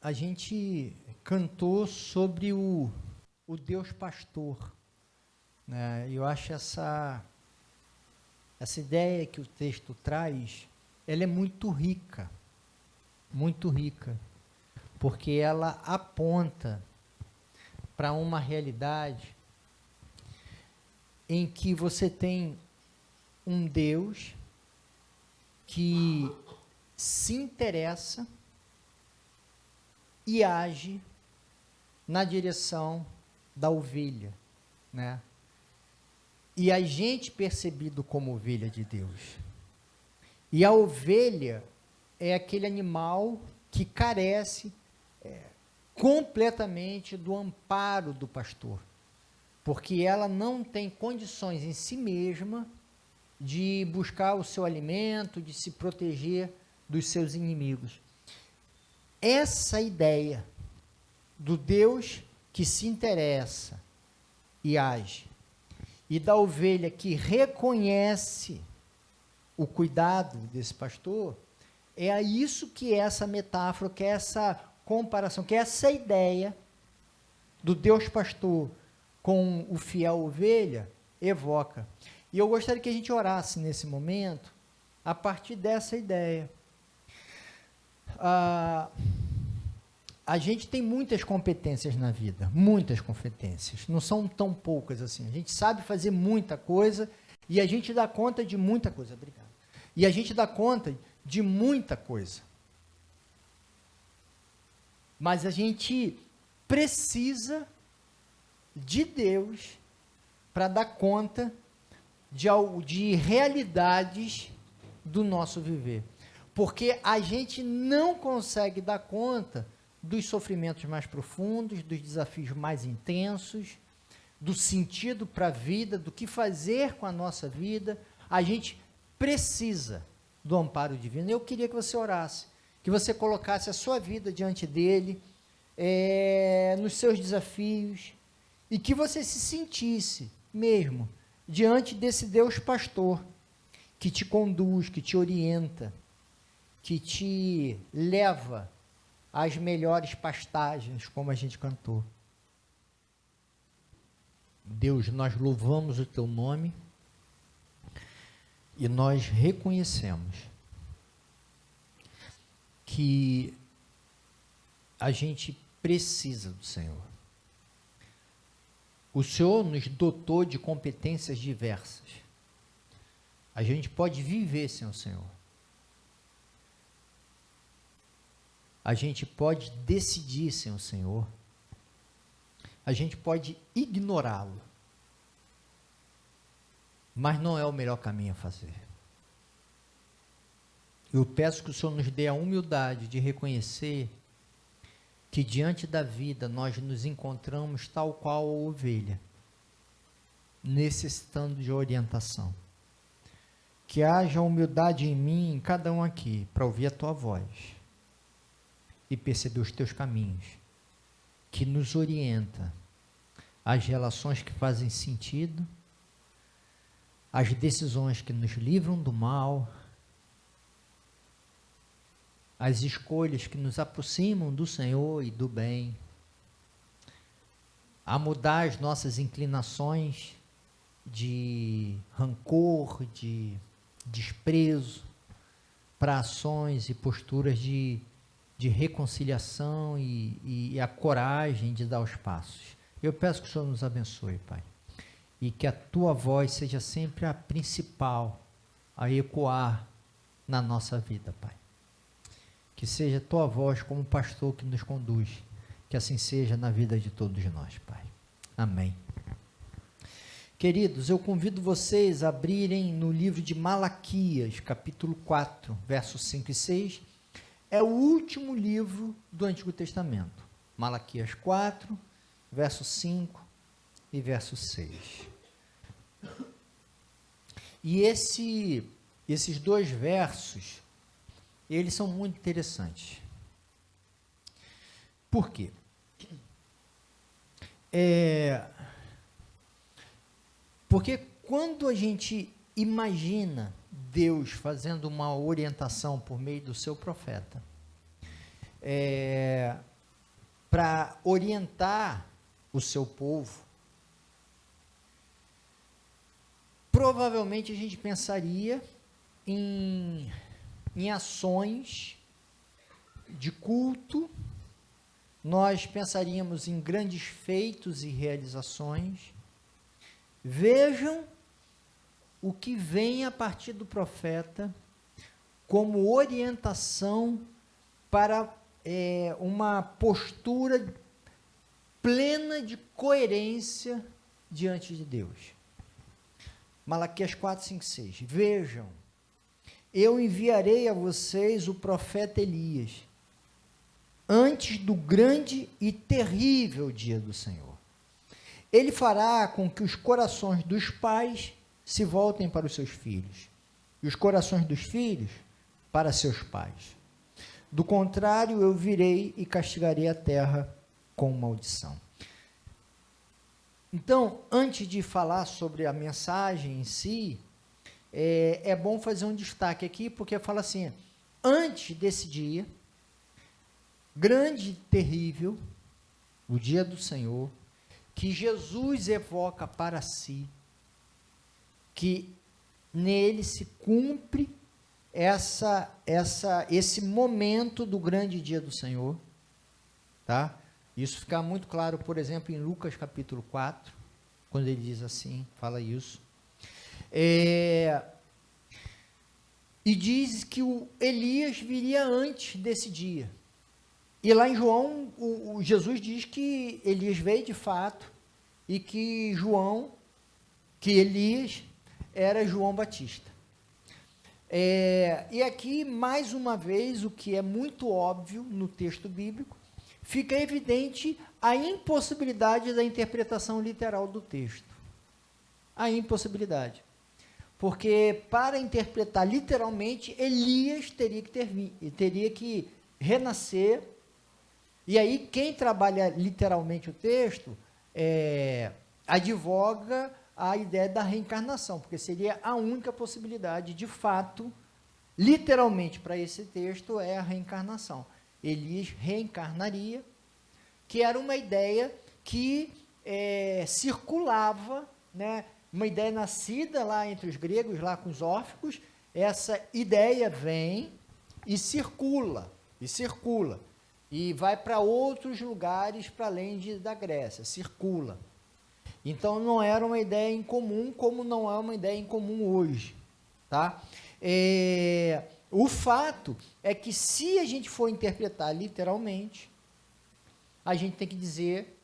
a gente cantou sobre o Deus pastor, né? Eu acho essa ideia que o texto traz, ela é muito rica, porque ela aponta para uma realidade em que você tem um Deus que se interessa e age na direção da ovelha, né? E a gente percebido como ovelha de Deus. E a ovelha é aquele animal que carece completamente do amparo do pastor, porque ela não tem condições em si mesma de buscar o seu alimento, de se proteger dos seus inimigos. Essa ideia do Deus que se interessa e age, e da ovelha que reconhece o cuidado desse pastor, é a isso que essa metáfora, que essa comparação, que essa ideia do Deus pastor com o fiel ovelha evoca. E eu gostaria que a gente orasse nesse momento a partir dessa ideia. A gente tem muitas competências na vida, muitas competências, não são tão poucas assim. A gente sabe fazer muita coisa e a gente dá conta de muita coisa. Obrigado. E a gente dá conta de muita coisa. Mas a gente precisa de Deus para dar conta de realidades do nosso viver. Porque a gente não consegue dar conta dos sofrimentos mais profundos, dos desafios mais intensos, do sentido para a vida, do que fazer com a nossa vida. A gente precisa do amparo divino. Eu queria que você orasse, que você colocasse a sua vida diante dele, nos seus desafios, e que você se sentisse mesmo diante desse Deus pastor, que te conduz, que te orienta, que te leva às melhores pastagens, como a gente cantou. Deus, nós louvamos o teu nome e nós reconhecemos que a gente precisa do Senhor. O Senhor nos dotou de competências diversas. A gente pode viver sem o Senhor. A gente pode decidir sem o Senhor. A gente pode ignorá-lo. Mas não é o melhor caminho a fazer. Eu peço que o Senhor nos dê a humildade de reconhecer que diante da vida nós nos encontramos tal qual a ovelha, necessitando de orientação. Que haja humildade em mim, em cada um aqui, para ouvir a tua voz e perceber os teus caminhos, que nos orienta às relações que fazem sentido, às decisões que nos livram do mal, as escolhas que nos aproximam do Senhor e do bem, a mudar as nossas inclinações de rancor, de desprezo, para ações e posturas de reconciliação e a coragem de dar os passos. Eu peço que o Senhor nos abençoe, Pai, e que a tua voz seja sempre a principal a ecoar na nossa vida, Pai. Que seja a tua voz como pastor que nos conduz, que assim seja na vida de todos nós, Pai. Amém. Queridos, eu convido vocês a abrirem no livro de Malaquias, capítulo 4, versos 5 e 6. É o último livro do Antigo Testamento. Malaquias 4, verso 5 e verso 6. E esses dois versos, eles são muito interessantes. Por quê? Porque quando a gente imagina Deus fazendo uma orientação por meio do seu profeta, para orientar o seu povo, provavelmente a gente pensaria em ações de culto, nós pensaríamos em grandes feitos e realizações. Vejam o que vem a partir do profeta como orientação para uma postura plena de coerência diante de Deus. Malaquias 4, 5, 6. Vejam, eu enviarei a vocês o profeta Elias, antes do grande e terrível dia do Senhor. Ele fará com que os corações dos pais se voltem para os seus filhos, e os corações dos filhos para seus pais. Do contrário, eu virei e castigarei a terra com maldição. Então, antes de falar sobre a mensagem em si, é bom fazer um destaque aqui, porque fala assim, antes desse dia, grande e terrível, o dia do Senhor, que Jesus evoca para si, que nele se cumpre esse momento do grande dia do Senhor, tá? Isso fica muito claro, por exemplo, em Lucas capítulo 4, quando ele diz assim, fala isso. E diz que o Elias viria antes desse dia. E lá em João, Jesus diz que Elias veio de fato, e que Elias era João Batista. E aqui, mais uma vez, o que é muito óbvio no texto bíblico, fica evidente a impossibilidade da interpretação literal do texto. A impossibilidade. Porque, para interpretar literalmente, Elias teria que renascer. E aí, quem trabalha literalmente o texto, advoga a ideia da reencarnação, porque seria a única possibilidade, de fato, literalmente, para esse texto, é a reencarnação. Elias reencarnaria, que era uma ideia que circulava, né, uma ideia nascida lá entre os gregos, lá com os órficos. Essa ideia vem e circula, e vai para outros lugares para além da Grécia, circula. Então, não era uma ideia incomum, como não é uma ideia incomum hoje, tá? O fato é que, se a gente for interpretar literalmente, a gente tem que dizer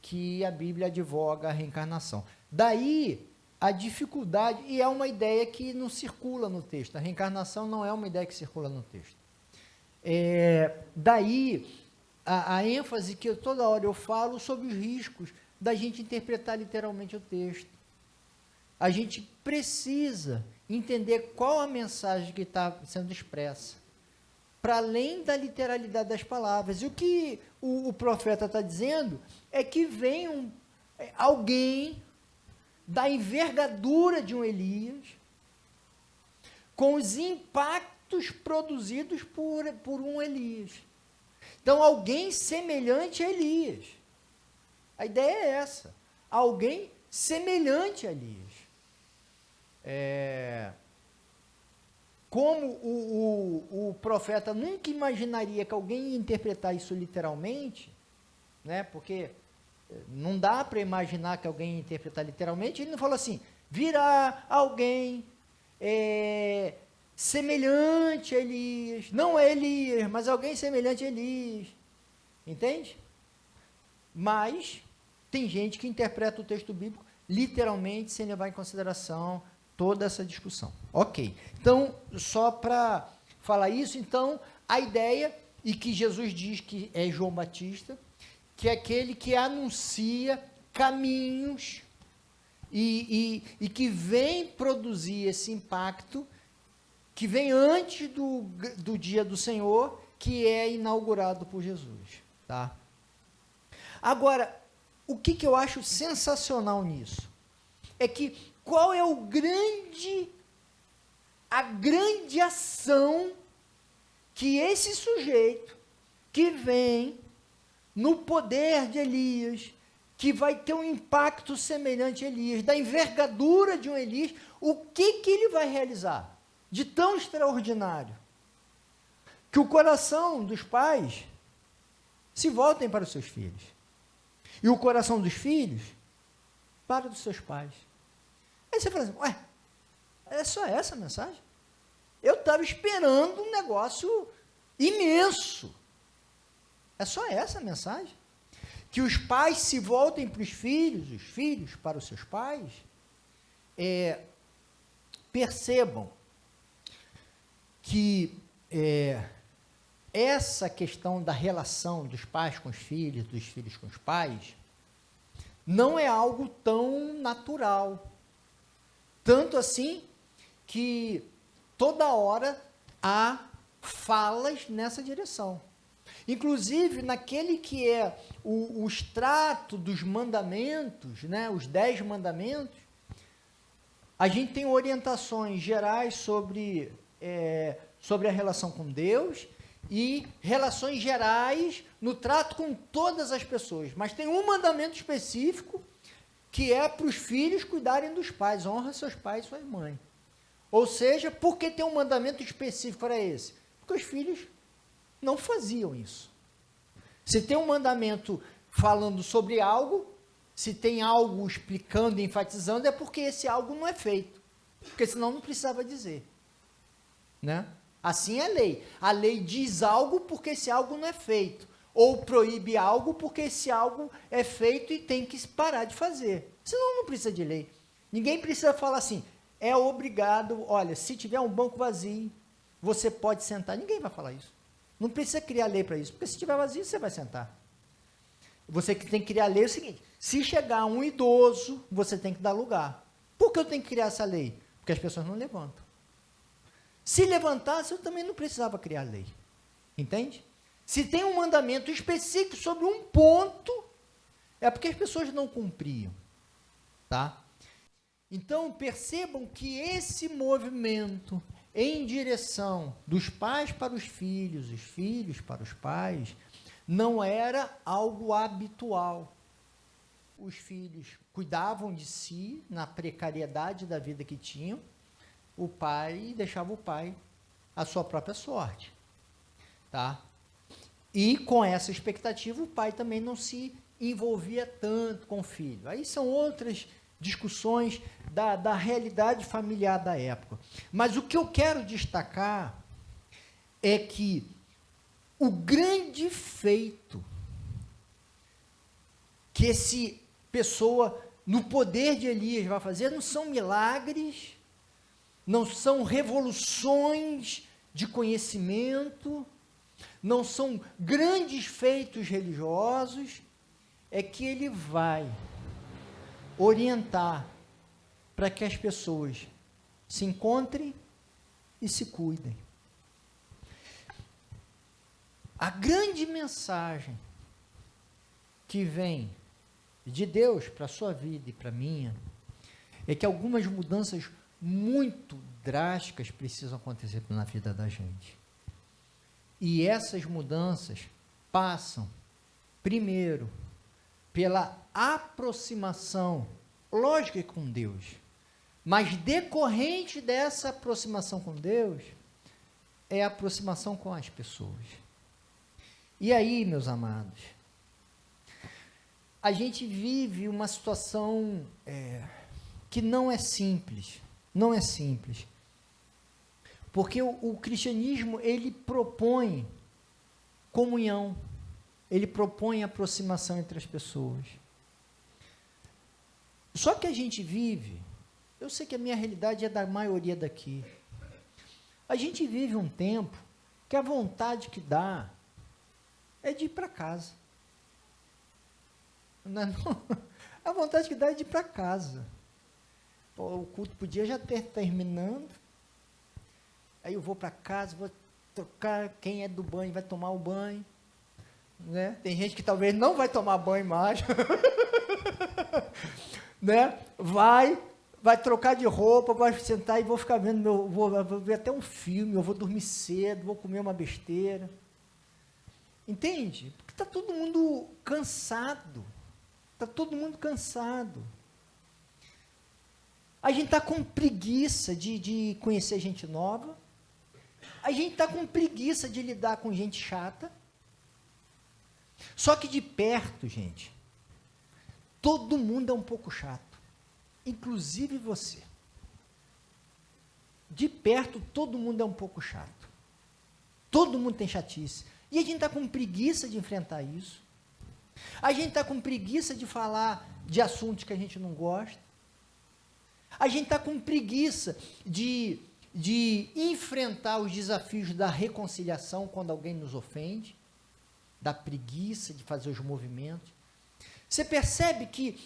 que a Bíblia advoga a reencarnação. Daí a dificuldade, e é uma ideia que não circula no texto, a reencarnação não é uma ideia que circula no texto. Daí a ênfase que toda hora eu falo sobre os riscos da gente interpretar literalmente o texto. A gente precisa entender qual a mensagem que está sendo expressa, para além da literalidade das palavras. E o que o profeta está dizendo é que vem alguém da envergadura de um Elias, com os impactos produzidos por um Elias. Então, alguém semelhante a Elias. A ideia é essa. Alguém semelhante a Elias. Como o profeta nunca imaginaria que alguém ia interpretar isso literalmente, né? Porque não dá para imaginar que alguém ia interpretar literalmente, ele não falou assim, virá alguém semelhante a Elias, não é Elias, mas alguém semelhante a Elias, entende? Mas tem gente que interpreta o texto bíblico literalmente, sem levar em consideração toda essa discussão. Ok, então, só para falar isso, então, a ideia, e que Jesus diz que é João Batista, que é aquele que anuncia caminhos e que vem produzir esse impacto, que vem antes do dia do Senhor, que é inaugurado por Jesus. Tá? Agora, o que eu acho sensacional nisso? É que qual é a grande ação que esse sujeito que vem no poder de Elias, que vai ter um impacto semelhante a Elias, da envergadura de um Elias, o que ele vai realizar de tão extraordinário? Que o coração dos pais se voltem para os seus filhos. E o coração dos filhos para os seus pais. Aí você fala assim, ué, é só essa a mensagem? Eu estava esperando um negócio imenso. É só essa a mensagem? Que os pais se voltem para os filhos para os seus pais? Percebam que essa questão da relação dos pais com os filhos, dos filhos com os pais, não é algo tão natural. Tanto assim que toda hora há falas nessa direção. Inclusive, naquele que é o extrato dos mandamentos, né, os 10 mandamentos, a gente tem orientações gerais sobre a relação com Deus e relações gerais no trato com todas as pessoas. Mas tem um mandamento específico que é para os filhos cuidarem dos pais. Honra seus pais e suas mães. Ou seja, por que tem um mandamento específico para esse? Porque os filhos não faziam isso. Se tem um mandamento falando sobre algo, se tem algo explicando e enfatizando, é porque esse algo não é feito. Porque senão não precisava dizer. Né? Assim é a lei. A lei diz algo porque esse algo não é feito. Ou proíbe algo porque esse algo é feito e tem que parar de fazer. Senão não precisa de lei. Ninguém precisa falar assim, é obrigado, olha, se tiver um banco vazio, você pode sentar. Ninguém vai falar isso. Não precisa criar lei para isso, porque se estiver vazio, você vai sentar. Você que tem que criar lei é o seguinte, se chegar um idoso, você tem que dar lugar. Por que eu tenho que criar essa lei? Porque as pessoas não levantam. Se levantasse, eu também não precisava criar lei. Entende? Se tem um mandamento específico sobre um ponto, é porque as pessoas não cumpriam. Tá? Então, percebam que esse movimento em direção dos pais para os filhos, os filhos para os pais, não era algo habitual. Os filhos cuidavam de si na precariedade da vida que tinham, o pai deixava o pai à sua própria sorte. Tá? E com essa expectativa, o pai também não se envolvia tanto com o filho. Aí são outras discussões da realidade familiar da época. Mas o que eu quero destacar é que o grande feito que esse pessoa, no poder de Elias, vai fazer, não são milagres, não são revoluções de conhecimento, não são grandes feitos religiosos, é que ele vai orientar para que as pessoas se encontrem e se cuidem. A grande mensagem que vem de Deus para a sua vida e para a minha é que algumas mudanças muito drásticas precisam acontecer na vida da gente. E essas mudanças passam, primeiro, pela aproximação, lógico que com Deus, mas decorrente dessa aproximação com Deus, é a aproximação com as pessoas. E aí, meus amados, a gente vive uma situação que não é simples, porque o cristianismo, ele propõe comunhão, ele propõe aproximação entre as pessoas. Só que a gente vive, eu sei que a minha realidade é da maioria daqui, a gente vive um tempo que a vontade que dá é de ir para casa. Não, a vontade que dá é de ir para casa. Pô, o culto podia já ter terminando, aí eu vou para casa, vou trocar, quem é do banho vai tomar o banho, né? Tem gente que talvez não vai tomar banho mais, né? Vai trocar de roupa, vai sentar e vou ficar vendo, vou ver até um filme, eu vou dormir cedo, vou comer uma besteira. Entende? Porque está todo mundo cansado. Está todo mundo cansado. A gente está com preguiça de conhecer gente nova. A gente está com preguiça de lidar com gente chata. Só que de perto, gente, todo mundo é um pouco chato. Inclusive você. De perto, todo mundo é um pouco chato. Todo mundo tem chatice. E a gente está com preguiça de enfrentar isso. A gente está com preguiça de falar de assuntos que a gente não gosta. A gente está com preguiça de enfrentar os desafios da reconciliação quando alguém nos ofende. Da preguiça de fazer os movimentos. Você percebe que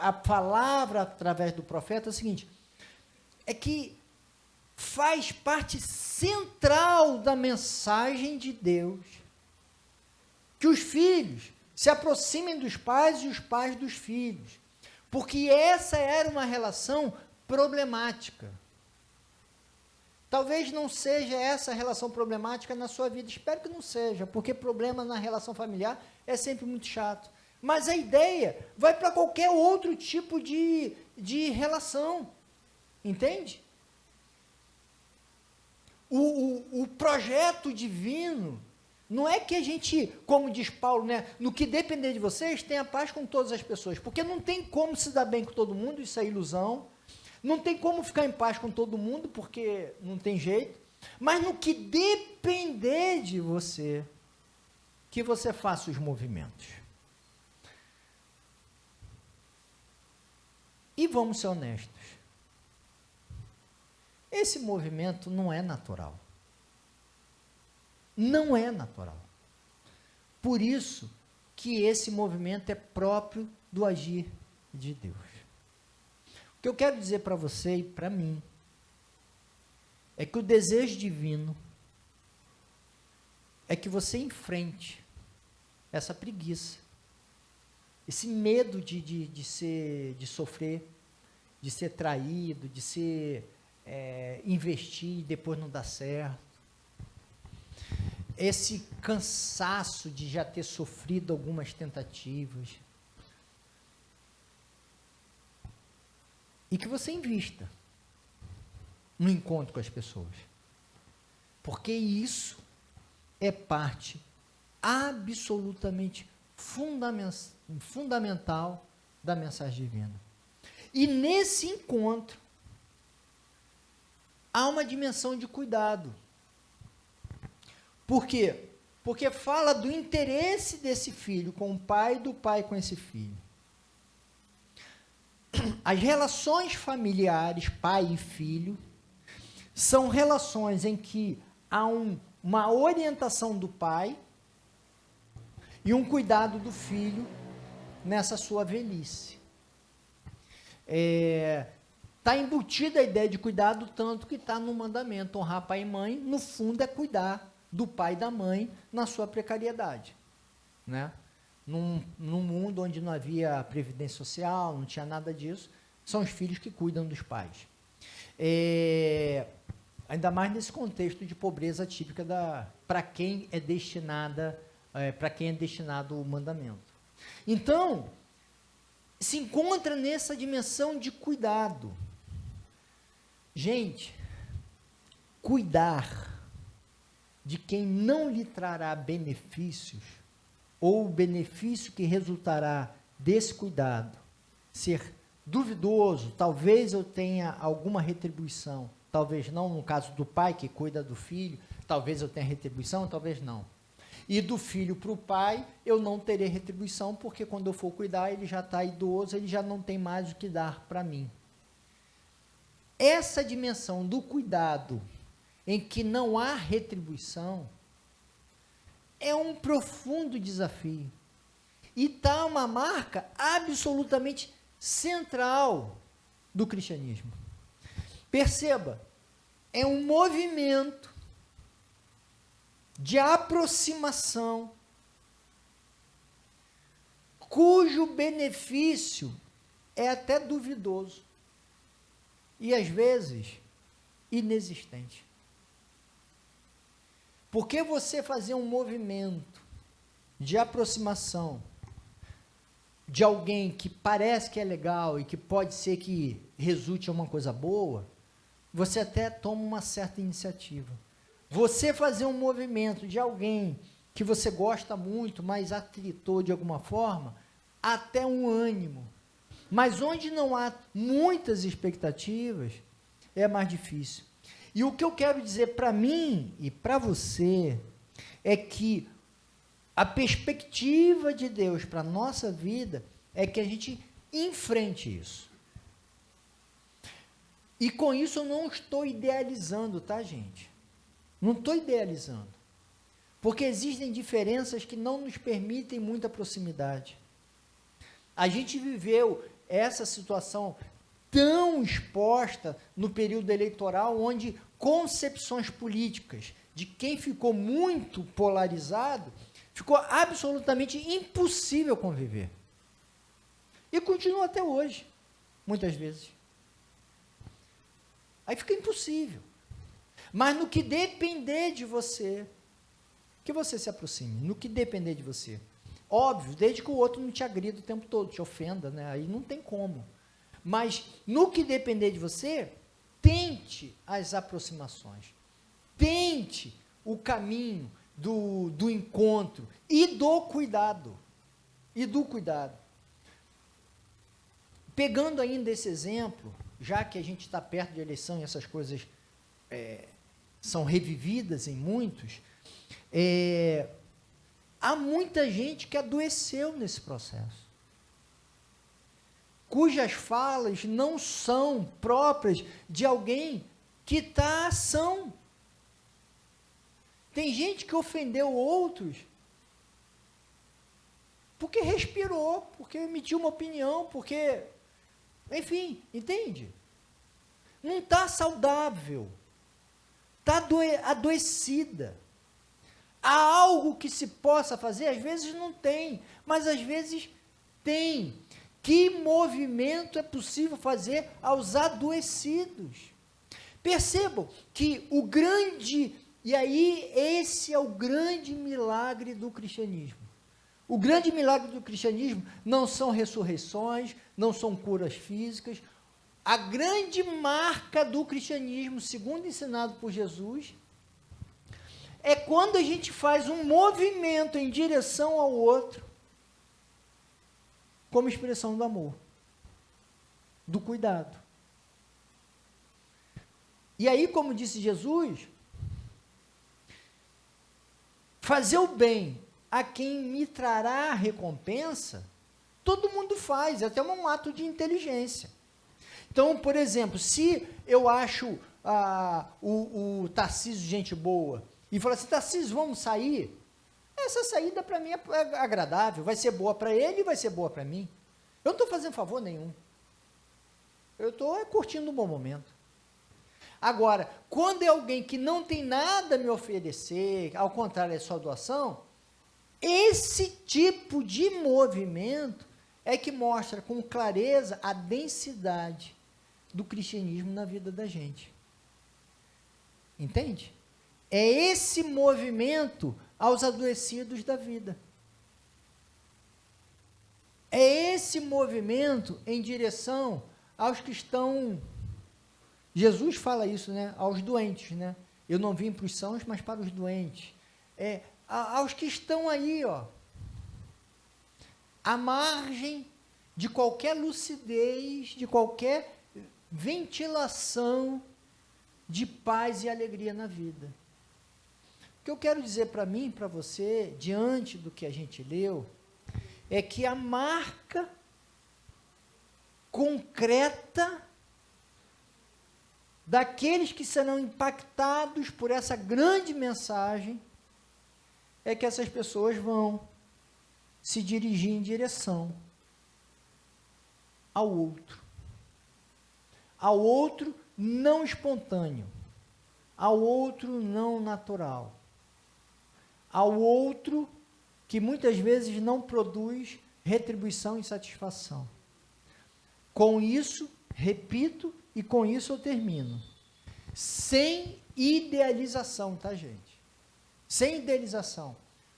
a palavra através do profeta é o seguinte, é que faz parte central da mensagem de Deus que os filhos se aproximem dos pais e os pais dos filhos, porque essa era uma relação problemática. Talvez não seja essa relação problemática na sua vida, espero que não seja, porque problema na relação familiar é sempre muito chato. Mas a ideia vai para qualquer outro tipo de relação, entende? O projeto divino não é que a gente, como diz Paulo, né, no que depender de vocês, tenha paz com todas as pessoas, porque não tem como se dar bem com todo mundo, isso é ilusão. Não tem como ficar em paz com todo mundo, porque não tem jeito. Mas no que depender de você, que você faça os movimentos. E vamos ser honestos. Esse movimento não é natural. Não é natural. Por isso que esse movimento é próprio do agir de Deus. O que eu quero dizer para você e para mim é que o desejo divino é que você enfrente essa preguiça, esse medo de sofrer, de ser traído, de ser investir e depois não dar certo, esse cansaço de já ter sofrido algumas tentativas. E que você invista no encontro com as pessoas. Porque isso é parte absolutamente fundamental da mensagem divina. E nesse encontro, há uma dimensão de cuidado. Por quê? Porque fala do interesse desse filho com o pai e do pai com esse filho. As relações familiares, pai e filho, são relações em que há uma orientação do pai e um cuidado do filho nessa sua velhice. Está embutida a ideia de cuidado, tanto que está no mandamento, honrar pai e mãe, no fundo é cuidar do pai e da mãe na sua precariedade, né? Num mundo onde não havia previdência social, não tinha nada disso, são os filhos que cuidam dos pais. Ainda mais nesse contexto de pobreza típica para quem é destinado o mandamento. Então, se encontra nessa dimensão de cuidado. Gente, cuidar de quem não lhe trará benefícios, ou o benefício que resultará desse cuidado ser duvidoso, talvez eu tenha alguma retribuição, talvez não, no caso do pai que cuida do filho, talvez eu tenha retribuição, talvez não. E do filho para o pai, eu não terei retribuição, porque quando eu for cuidar, ele já está idoso, ele já não tem mais o que dar para mim. Essa dimensão do cuidado, em que não há retribuição, é um profundo desafio. E está uma marca absolutamente central do cristianismo. Perceba, é um movimento de aproximação cujo benefício é até duvidoso e, às vezes, inexistente. Porque você fazer um movimento de aproximação de alguém que parece que é legal e que pode ser que resulte em uma coisa boa, você até toma uma certa iniciativa. Você fazer um movimento de alguém que você gosta muito, mas atritou de alguma forma, até um ânimo. Mas onde não há muitas expectativas, é mais difícil. E o que eu quero dizer para mim e para você é que a perspectiva de Deus para a nossa vida é que a gente enfrente isso. E com isso eu não estou idealizando, tá, gente? Não estou idealizando. Porque existem diferenças que não nos permitem muita proximidade. A gente viveu essa situação tão exposta no período eleitoral, onde concepções políticas de quem ficou muito polarizado, ficou absolutamente impossível conviver. E continua até hoje, muitas vezes. Aí fica impossível. Mas no que depender de você, que você se aproxime, no que depender de você. Óbvio, desde que o outro não te agrida o tempo todo, te ofenda, né? Aí não tem como. Mas no que depender de você, tente as aproximações. Tente o caminho do encontro e do cuidado. E do cuidado. Pegando ainda esse exemplo, já que a gente está perto de eleição e essas coisas são revividas em muitos, há muita gente que adoeceu nesse processo, cujas falas não são próprias de alguém que está são. Tem gente que ofendeu outros porque respirou, porque emitiu uma opinião, porque, enfim, entende? Não está saudável, está adoecida. Há algo que se possa fazer? Às vezes não tem, mas às vezes tem. Que movimento é possível fazer aos adoecidos? Percebam que o grande, e aí esse é o grande milagre do cristianismo. O grande milagre do cristianismo não são ressurreições, não são curas físicas. A grande marca do cristianismo, segundo ensinado por Jesus, é quando a gente faz um movimento em direção ao outro, como expressão do amor, do cuidado. E aí, como disse Jesus, fazer o bem a quem me trará recompensa, todo mundo faz, é até um ato de inteligência. Então, por exemplo, se eu acho o Tarcísio gente boa, e falo assim, Tarcísio, vamos sair? Essa saída para mim é agradável, vai ser boa para ele e vai ser boa para mim. Eu não estou fazendo favor nenhum. Eu estou curtindo um bom momento. Agora, quando é alguém que não tem nada a me oferecer, ao contrário, é só doação, esse tipo de movimento é que mostra com clareza a densidade do cristianismo na vida da gente. Entende? É esse movimento aos adoecidos da vida. É esse movimento em direção aos que estão... Jesus fala isso, né? Aos doentes, né? Eu não vim para os sãos, mas para os doentes. Aos que estão aí, ó, à margem de qualquer lucidez, de qualquer ventilação de paz e alegria na vida. O que eu quero dizer para mim, para você, diante do que a gente leu, é que a marca concreta daqueles que serão impactados por essa grande mensagem é que essas pessoas vão se dirigir em direção ao outro não espontâneo, ao outro não natural, ao outro que muitas vezes não produz retribuição e satisfação. Com isso, repito, e com isso eu termino, sem idealização, tá, gente? sem idealização.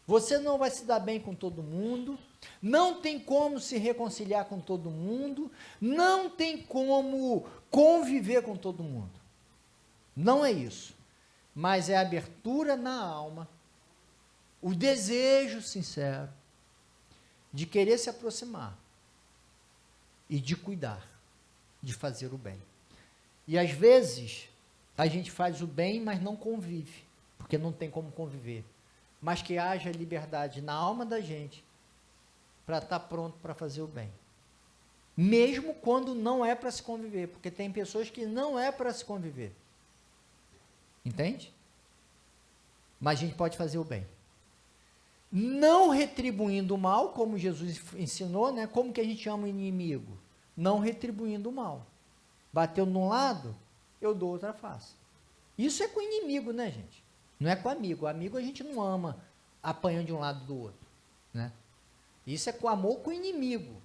Você não vai se dar bem com todo mundo, não tem como se reconciliar com todo mundo, não tem como conviver com todo mundo. Não é isso. Mas é a abertura na alma, o desejo sincero de querer se aproximar e de cuidar, de fazer o bem. E às vezes a gente faz o bem, mas não convive, porque não tem como conviver. Mas que haja liberdade na alma da gente para estar pronto para fazer o bem. Mesmo quando não é para se conviver, porque tem pessoas que não é para se conviver. Entende? Mas a gente pode fazer o bem. Não retribuindo o mal, como Jesus ensinou, né? Como que a gente ama o inimigo? Não retribuindo o mal. Bateu num lado, eu dou outra face. Isso é com o inimigo, né, gente? Não é com amigo. Amigo a gente não ama apanhando de um lado do outro, né? Isso é com amor com o inimigo.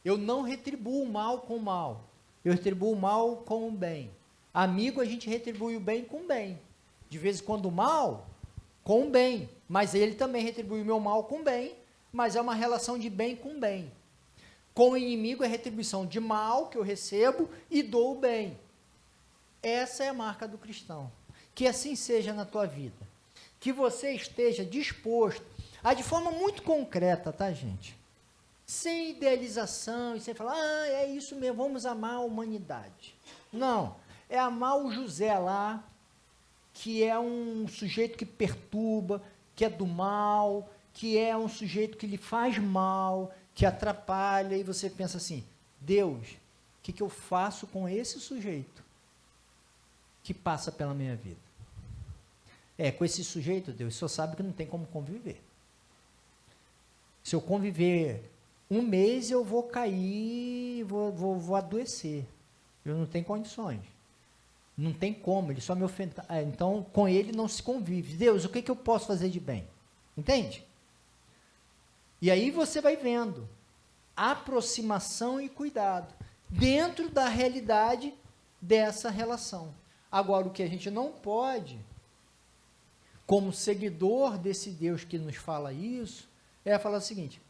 Eu não retribuo o mal com o mal. Eu retribuo o mal com o bem. Amigo, a gente retribui o bem com o bem. De vez em quando o mal, com o bem. Mas ele também retribui o meu mal com o bem, mas é uma relação de bem com bem. Com o inimigo é retribuição de mal que eu recebo e dou o bem. Essa é a marca do cristão. Que assim seja na tua vida. Que você esteja disposto a, de forma muito concreta, tá, gente? Sem idealização e sem falar, é isso mesmo, vamos amar a humanidade. Não, é amar o José lá, que é um sujeito que perturba, que é do mal, que é um sujeito que lhe faz mal, que atrapalha, e você pensa assim, Deus, o que eu faço com esse sujeito que passa pela minha vida? Com esse sujeito, Deus, o Senhor sabe que não tem como conviver. Se eu conviver um mês, eu vou cair, vou adoecer. Eu não tenho condições. Não tem como, ele só me ofende. Então, com ele não se convive. Deus, o que eu posso fazer de bem? Entende? E aí você vai vendo aproximação e cuidado dentro da realidade dessa relação. Agora, o que a gente não pode, como seguidor desse Deus que nos fala isso, é falar o seguinte,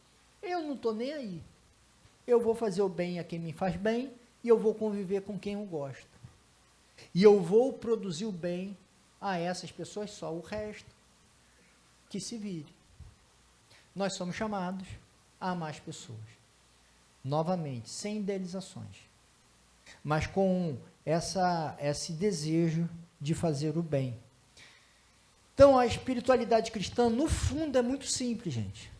eu não estou nem aí. Eu vou fazer o bem a quem me faz bem e eu vou conviver com quem eu gosto. E eu vou produzir o bem a essas pessoas só, o resto que se vire. Nós somos chamados a amar as pessoas. Novamente, sem idealizações, mas com esse desejo de fazer o bem. Então, a espiritualidade cristã, no fundo, é muito simples, gente.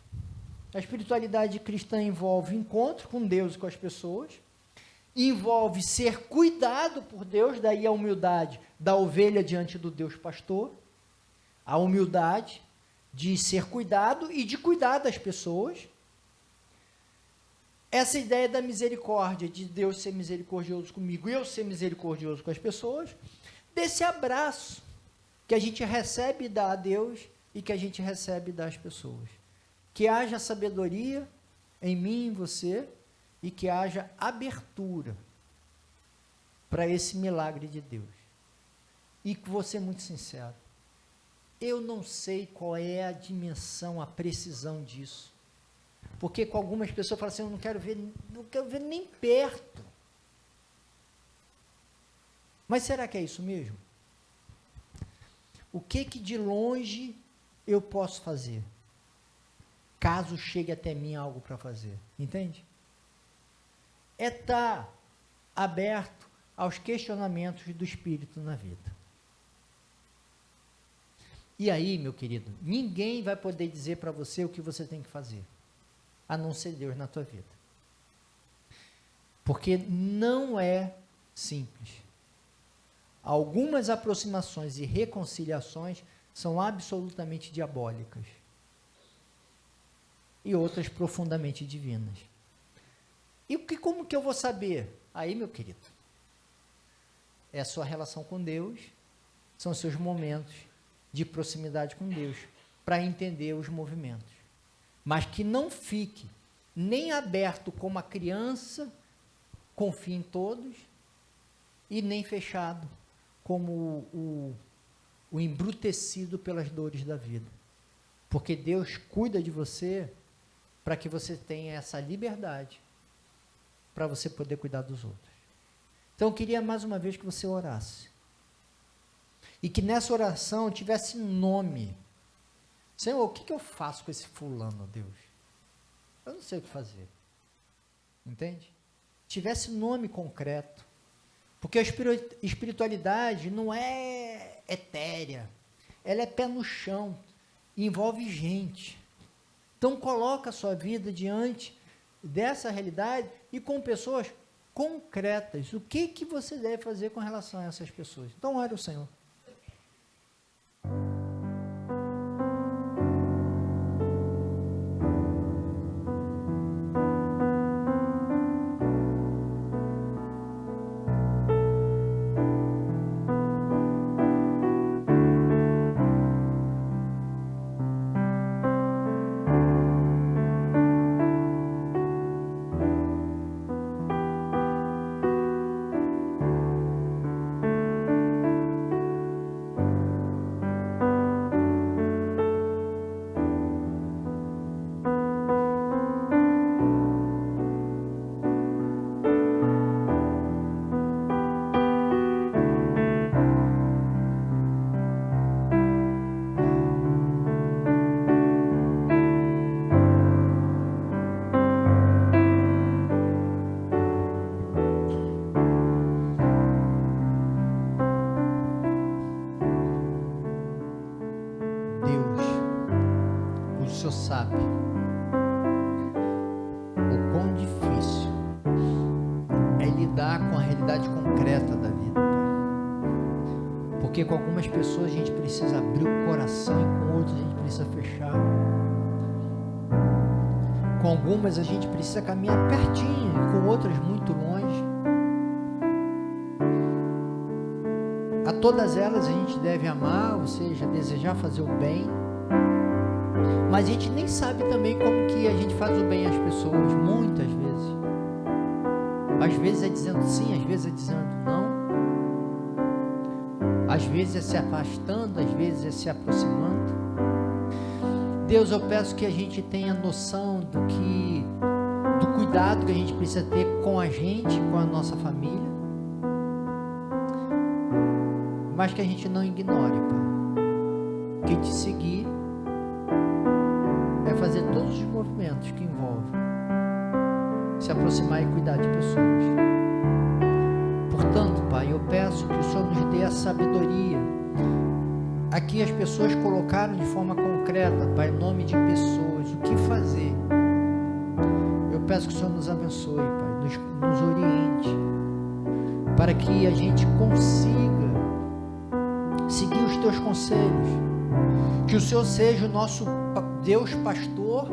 A espiritualidade cristã envolve encontro com Deus e com as pessoas, envolve ser cuidado por Deus, daí a humildade da ovelha diante do Deus pastor, a humildade de ser cuidado e de cuidar das pessoas. Essa ideia da misericórdia, de Deus ser misericordioso comigo e eu ser misericordioso com as pessoas, desse abraço que a gente recebe a Deus e que a gente recebe das pessoas. Que haja sabedoria em mim e em você e que haja abertura para esse milagre de Deus. E que vou ser muito sincero, eu não sei qual é a dimensão, a precisão disso. Porque com algumas pessoas falam assim, eu não quero ver nem perto. Mas será que é isso mesmo? O que de longe eu posso fazer? Caso chegue até mim algo para fazer. Entende? É estar aberto aos questionamentos do Espírito na vida. E aí, meu querido, ninguém vai poder dizer para você o que você tem que fazer, a não ser Deus na tua vida. Porque não é simples. Algumas aproximações e reconciliações são absolutamente diabólicas. E outras profundamente divinas. E como que eu vou saber? Aí, meu querido, é a sua relação com Deus, são seus momentos de proximidade com Deus, para entender os movimentos. Mas que não fique nem aberto como a criança, confia em todos, e nem fechado como o embrutecido pelas dores da vida. Porque Deus cuida de você para que você tenha essa liberdade para você poder cuidar dos outros. Então eu queria mais uma vez que você orasse. E que nessa oração tivesse nome. Senhor, o que eu faço com esse fulano, Deus? Eu não sei o que fazer. Entende? Tivesse nome concreto. Porque a espiritualidade não é etérea. Ela é pé no chão. E envolve gente. Então coloca a sua vida diante dessa realidade e com pessoas concretas. O que você deve fazer com relação a essas pessoas? Então ore ao Senhor. Sabe o quão difícil é lidar com a realidade concreta da vida, Pai. Porque com algumas pessoas a gente precisa abrir o coração e com outras a gente precisa fechar. Com algumas a gente precisa caminhar pertinho e com outras muito longe. A todas elas a gente deve amar, ou seja, desejar fazer o bem. Mas a gente nem sabe também como que a gente faz o bem às pessoas, muitas vezes. Às vezes é dizendo sim, às vezes é dizendo não. Às vezes é se afastando, às vezes é se aproximando. Deus, eu peço que a gente tenha noção do cuidado que a gente precisa ter com a gente, com a nossa família. Mas que a gente não ignore, Pai. Que te seguir é fazer todos os movimentos que envolvem se aproximar e cuidar de pessoas. Portanto, Pai, eu peço que o Senhor nos dê a sabedoria. Aqui as pessoas colocaram de forma concreta, Pai, nome de pessoas, o que fazer. Eu peço que o Senhor nos abençoe, Pai, nos oriente, para que a gente consiga seguir os Teus conselhos. Que o Senhor seja o nosso Deus pastor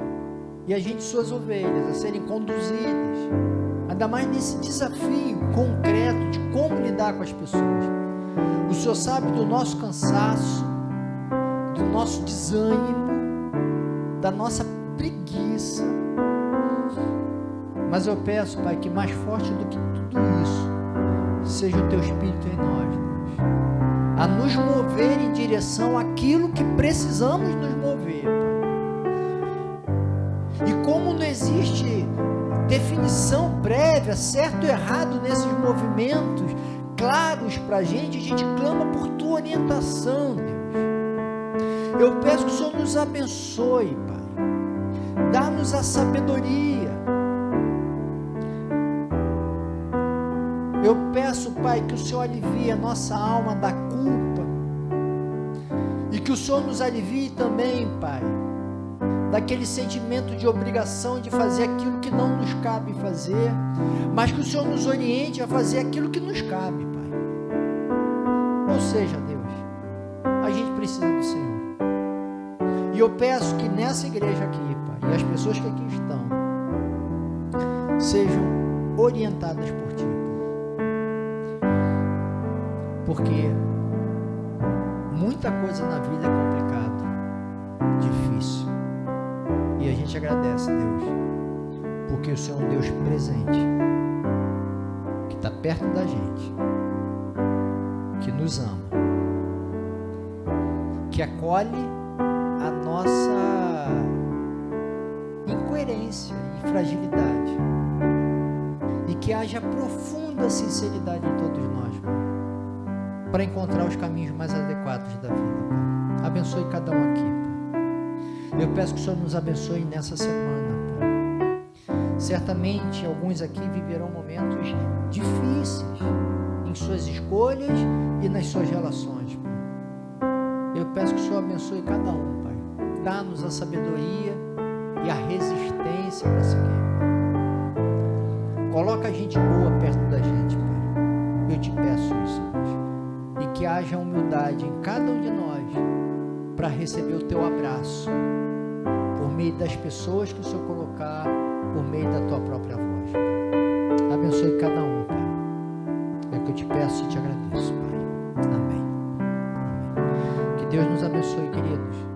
e a gente suas ovelhas a serem conduzidas, ainda mais nesse desafio concreto de como lidar com as pessoas. O Senhor sabe do nosso cansaço, do nosso desânimo, da nossa preguiça, mas eu peço, Pai, que mais forte do que tudo isso seja o Teu Espírito em nós, Deus, a nos mover em direção àquilo que precisamos nos mover, Pai. E como não existe definição prévia, certo ou errado nesses movimentos claros para a gente clama por Tua orientação, Deus. Eu peço que o Senhor nos abençoe, Pai. Dá-nos a sabedoria. Eu peço, Pai, que o Senhor alivie a nossa alma da culpa e que o Senhor nos alivie também, Pai, daquele sentimento de obrigação de fazer aquilo que não nos cabe fazer, mas que o Senhor nos oriente a fazer aquilo que nos cabe, Pai. Ou seja, Deus, a gente precisa do Senhor. E eu peço que nessa igreja aqui, Pai, e as pessoas que aqui estão, sejam orientadas por Ti, porque muita coisa na vida é complicado, difícil, e a gente agradece, Deus, porque o Senhor é um Deus presente, que está perto da gente, que nos ama, que acolhe a nossa incoerência e fragilidade. E que haja profunda sinceridade em todos nós, Pai, para encontrar os caminhos mais adequados da vida, Pai. Abençoe cada um aqui, Pai. Eu peço que o Senhor nos abençoe nessa semana, Pai. Certamente alguns aqui viverão momentos difíceis em suas escolhas e nas suas relações, Pai. Eu peço que o Senhor abençoe cada um, Pai. Dá-nos a sabedoria e a resistência para seguir. Coloca a gente boa perto da gente, Pai. Eu te peço isso hoje. E que haja humildade em cada um de nós para receber o teu abraço por meio das pessoas que o Senhor colocar, por meio da tua própria voz, Pai. Abençoe cada um, Pai. É o que eu te peço e te agradeço, Pai. Amém. Amém. Que Deus nos abençoe, queridos.